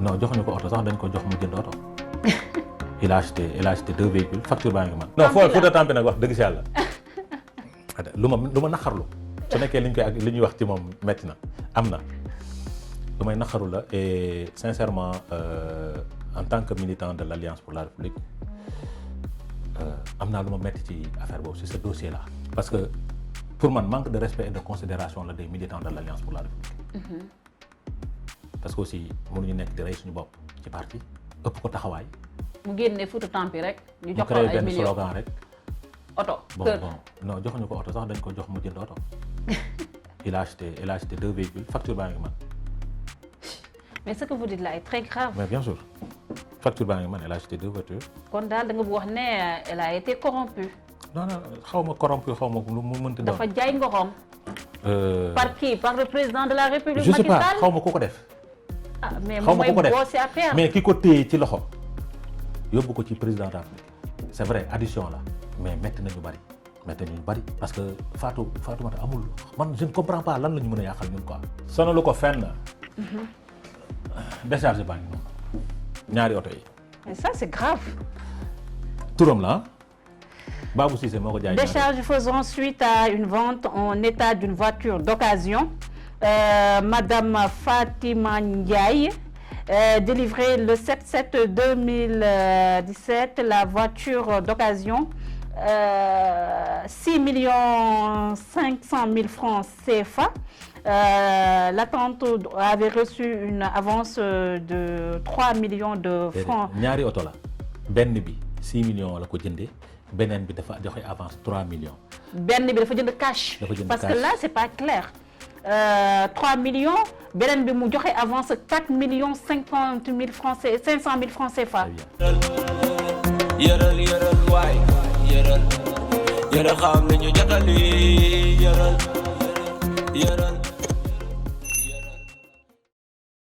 non joxuñu ko oto sax dañ ko jox mu jënd oto. il a acheté 2 véhicules facture baa ngi man. non Fouta Tampi nag wax dëgg si yàlla. lu ma naqarlu su nekkee li ñuy wax ci moom metti na am na lu may naqaru la et sincèrement en tant que militant de l'Alliance pour la République am naa lu ma metti ci affaire boobu ci ce dossier là parce que pour man manque de respect et de considération la des militants de l'Alliance pour la République. parce que aussi mënuñu nekk di rey suñu bopp ci parti ëpp ko taxawaay. mu génne Fouta Tampi rek. ñu jox ko ay ay benn millions slogan rek. oto bon non joxuñu ko oto sax dañ ko jox mu jënd oto. il a acheté 2 véhicules facture baa ngi man. mais ce que vous dites là est très grave. mais bien sûr facture baa ngi man elle a acheté 2 voitures. kon daal da nga wax ne elle a été corrompue. non xaw ma corrompu xaw ma lu mu mënti doon. dafa jaay ngoxam. par qui par le président de la République. je sais Macky pas Sall xaw ma ku ko def. ah mais xaw moom ma mooy ku ko def bossé affaire. mais ki ko téye ci loxo yóbbu ko ci président de la République c'est vrai addition la mais métti nañu bari parce que Fatoumata amul man je ne comprends pas lan la ñu mën a yàqal ñun quoi. sonalu ko fenn. décharge baa ngi noonu ñaari oto yi. mais ça c'est grave. turam la Babou Cissé moo ko jaay. Décharge faisant suite à une vente en état d'une voiture d'occasion. Madame Fatima Ndiaye, délivrée le 7/7/2017, la voiture d'occasion, 6 500 000 francs CFA. L'attente avait reçu une avance de 3 millions de francs. ñaari oto la benn bi 6 millions la ko jëndee beneen bi dafa joxe avance 3 millions. benn bi dafa jënd cash. parce que là c'est pas clair. 3 millions beneen bi mu joxe avance 4 millions 50 000 francs 500 000 francs CFA. yëral waay yëral xam nañu jotali yëral